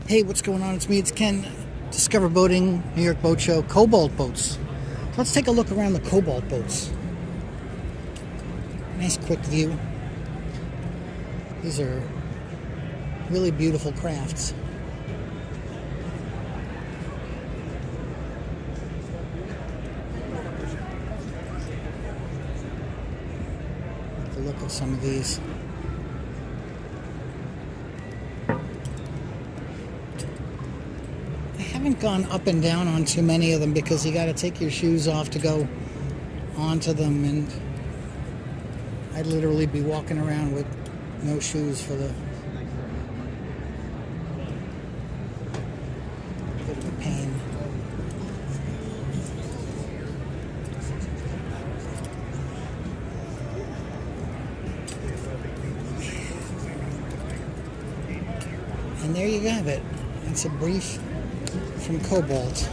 Hey, what's going on? It's me, it's Ken. Discover Boating, New York Boat Show, Cobalt Boats. Let's take a look around the Cobalt Boats. Nice quick view. These are really beautiful crafts. Take a look at some of these. I haven't gone up and down on too many of them because you got to take your shoes off to go onto them, and I'd literally be walking around with no shoes for the bit of a pain. And there you have it. It's a brief from Cobalt.